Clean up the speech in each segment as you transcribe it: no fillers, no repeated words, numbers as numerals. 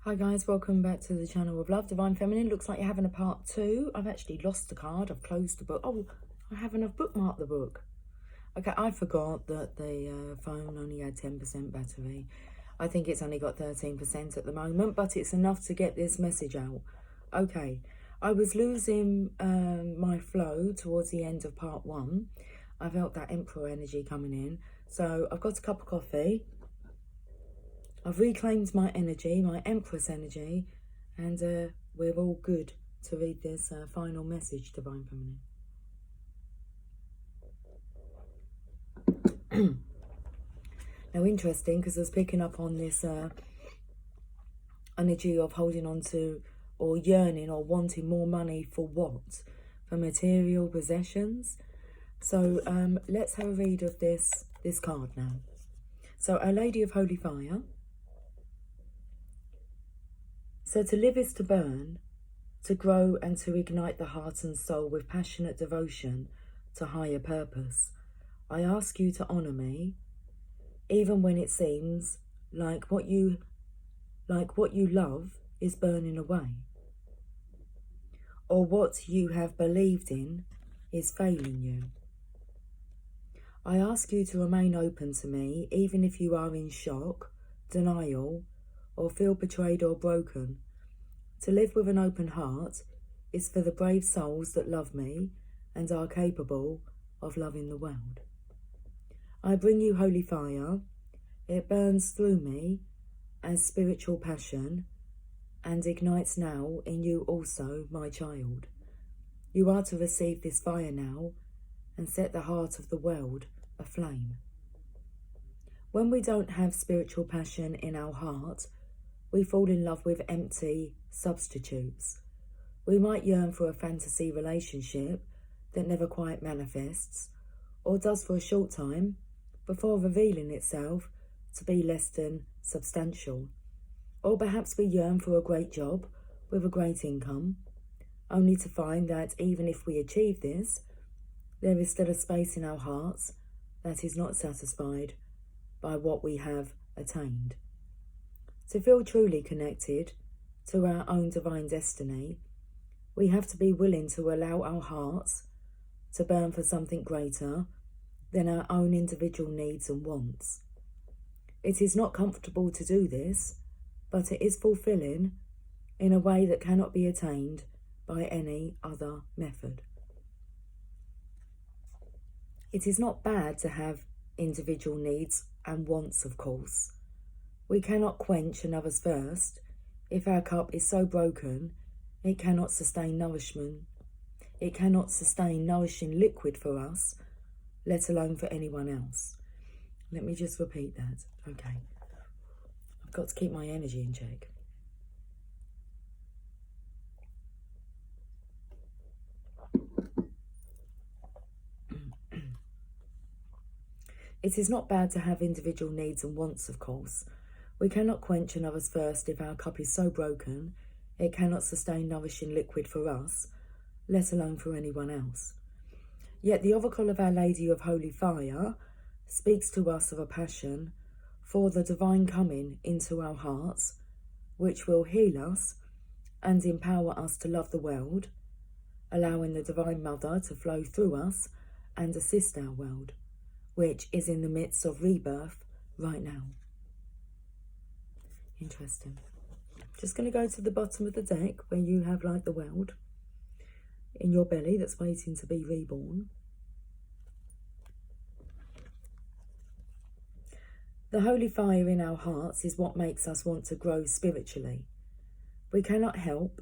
Hi guys, welcome back to the channel of Love Divine Feminine. Looks like you're having a part 2. I've actually lost the card. I've closed the book. Oh, I haven't have bookmarked the book. Okay, I forgot that the phone only had 10% battery. I think it's only got 13% at the moment, but it's enough to get this message out. Okay, I was losing my flow towards the end of part 1. I felt that Emperor energy coming in. So I've got a cup of coffee. I've reclaimed my energy, my Empress energy, and we're all good to read this final message, Divine Feminine. Now, interesting, because I was picking up on this energy of holding on to or yearning or wanting more money for what? For material possessions. So let's have a read of this card now. So, Our Lady of Holy Fire. So to live is to burn, to grow and to ignite the heart and soul with passionate devotion to higher purpose. I ask you to honour me, even when it seems like what you love is burning away, or what you have believed in is failing you. I ask you to remain open to me, even if you are in shock, denial, or feel betrayed or broken. To live with an open heart is for the brave souls that love me and are capable of loving the world. I bring you holy fire. It burns through me as spiritual passion and ignites now in you also, my child. You are to receive this fire now and set the heart of the world aflame. When we don't have spiritual passion in our heart, we fall in love with empty substitutes. We might yearn for a fantasy relationship that never quite manifests, or does for a short time, before revealing itself to be less than substantial. Or perhaps we yearn for a great job with a great income, only to find that even if we achieve this, there is still a space in our hearts that is not satisfied by what we have attained. To feel truly connected to our own divine destiny, we have to be willing to allow our hearts to burn for something greater than our own individual needs and wants. It is not comfortable to do this, but it is fulfilling in a way that cannot be attained by any other method. It is not bad to have individual needs and wants, of course. We cannot quench another's thirst if our cup is so broken it cannot sustain nourishment. It cannot sustain nourishing liquid for us, let alone for anyone else. Let me just repeat that. Okay. I've got to keep my energy in check. It is not bad to have individual needs and wants, of course. We cannot quench another's thirst if our cup is so broken it cannot sustain nourishing liquid for us, let alone for anyone else. Yet the oracle of Our Lady of Holy Fire speaks to us of a passion for the divine coming into our hearts, which will heal us and empower us to love the world, allowing the Divine Mother to flow through us and assist our world, which is in the midst of rebirth right now. Interesting. Just going to go to the bottom of the deck where you have like the world in your belly that's waiting to be reborn. The holy fire in our hearts is what makes us want to grow spiritually. We cannot help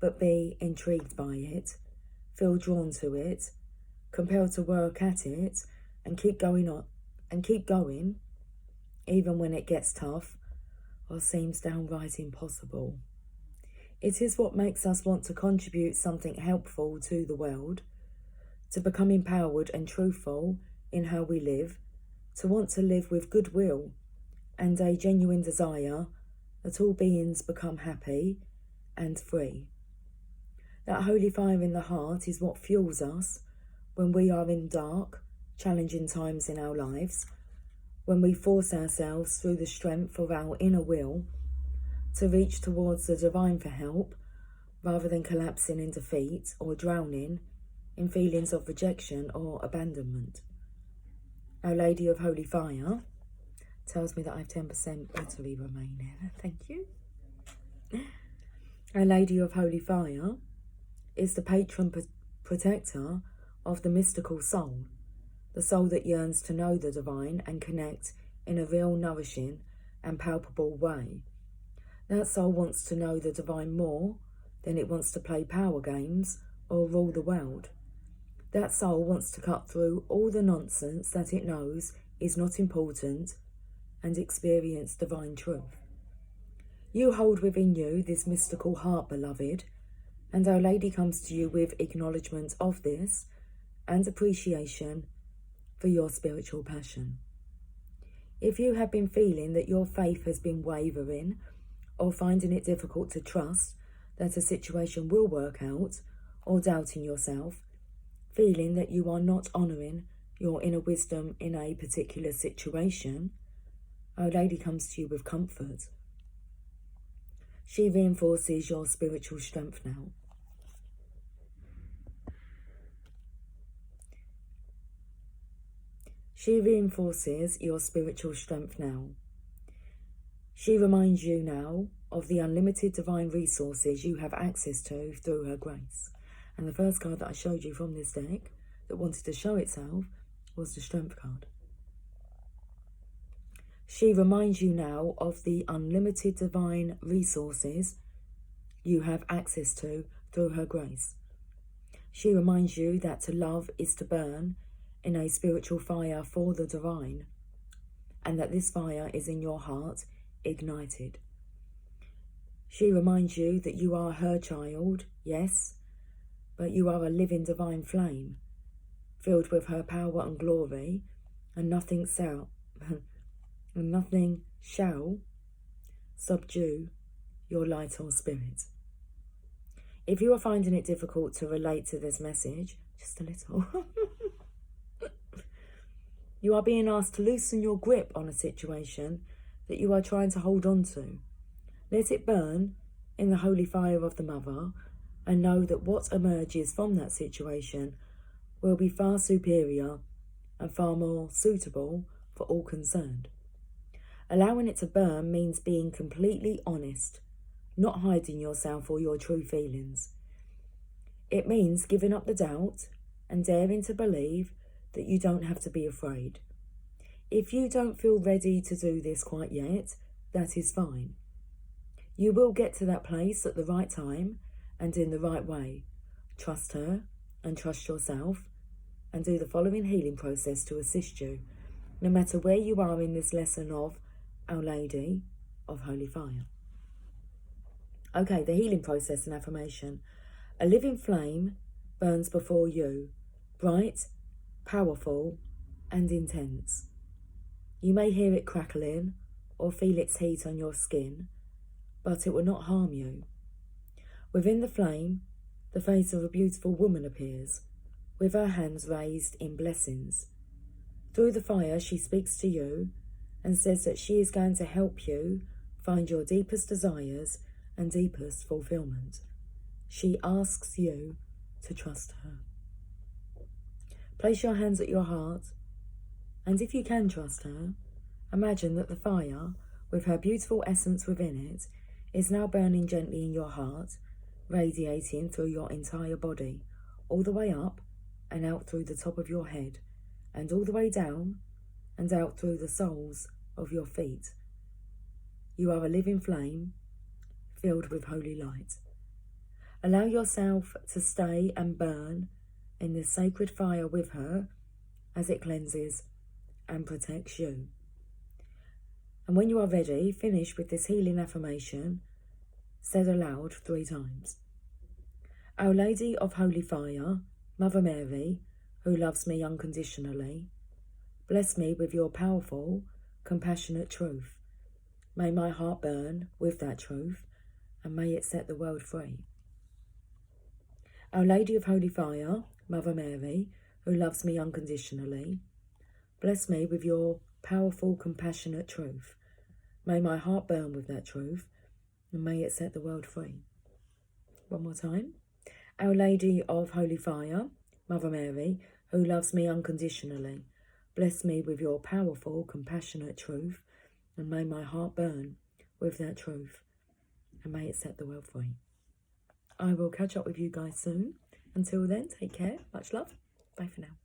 but be intrigued by it, feel drawn to it, compelled to work at it and keep going even when it gets tough or seems downright impossible. It is what makes us want to contribute something helpful to the world, to become empowered and truthful in how we live, to want to live with goodwill and a genuine desire that all beings become happy and free. That holy fire in the heart is what fuels us when we are in dark, challenging times in our lives, when we force ourselves through the strength of our inner will to reach towards the divine for help, rather than collapsing in defeat or drowning in feelings of rejection or abandonment. Our Lady of Holy Fire tells me that I have 10% battery remaining. Thank you. Our Lady of Holy Fire is the patron protector of the mystical soul, the soul that yearns to know the divine and connect in a real, nourishing and palpable way. That soul wants to know the divine more than it wants to play power games or rule the world. That soul wants to cut through all the nonsense that it knows is not important and experience divine truth. You hold within you this mystical heart, beloved, and Our Lady comes to you with acknowledgement of this and appreciation for your spiritual passion. If you have been feeling that your faith has been wavering or finding it difficult to trust that a situation will work out, or doubting yourself, feeling that you are not honouring your inner wisdom in a particular situation, Our Lady comes to you with comfort. She reinforces your spiritual strength now. She reinforces your spiritual strength now. She reminds you now of the unlimited divine resources you have access to through her grace. And the first card that I showed you from this deck that wanted to show itself was the Strength card. She reminds you now of the unlimited divine resources you have access to through her grace. She reminds you that to love is to burn in a spiritual fire for the divine, and that this fire is in your heart, ignited. She reminds you that you are her child, yes, but you are a living divine flame, filled with her power and glory, and nothing shall subdue your light or spirit. If you are finding it difficult to relate to this message, just a little, you are being asked to loosen your grip on a situation that you are trying to hold on to. Let it burn in the holy fire of the Mother, and know that what emerges from that situation will be far superior and far more suitable for all concerned. Allowing it to burn means being completely honest, not hiding yourself or your true feelings. It means giving up the doubt and daring to believe that you don't have to be afraid. If you don't feel ready to do this quite yet, that is fine. You will get to that place at the right time and in the right way. Trust her and trust yourself, and do the following healing process to assist you, no matter where you are in this lesson of Our Lady of Holy Fire. Okay, the healing process and affirmation. A living flame burns before you, bright, powerful, and intense. You may hear it crackling or feel its heat on your skin, but it will not harm you. Within the flame, the face of a beautiful woman appears, with her hands raised in blessings. Through the fire, she speaks to you and says that she is going to help you find your deepest desires and deepest fulfillment. She asks you to trust her. Place your hands at your heart, and if you can trust her, imagine that the fire, with her beautiful essence within it, is now burning gently in your heart, radiating through your entire body, all the way up and out through the top of your head, and all the way down and out through the soles of your feet. You are a living flame filled with holy light. Allow yourself to stay and burn in this sacred fire with her as it cleanses and protects you. And when you are ready, finish with this healing affirmation, said aloud 3 times. Our Lady of Holy Fire, Mother Mary, who loves me unconditionally, bless me with your powerful, compassionate truth. May my heart burn with that truth, and may it set the world free. Our Lady of Holy Fire, Mother Mary, who loves me unconditionally, bless me with your powerful, compassionate truth. May my heart burn with that truth, and may it set the world free. One more time. Our Lady of Holy Fire, Mother Mary, who loves me unconditionally, bless me with your powerful, compassionate truth, and may my heart burn with that truth, and may it set the world free. I will catch up with you guys soon. Until then, take care. Much love. Bye for now.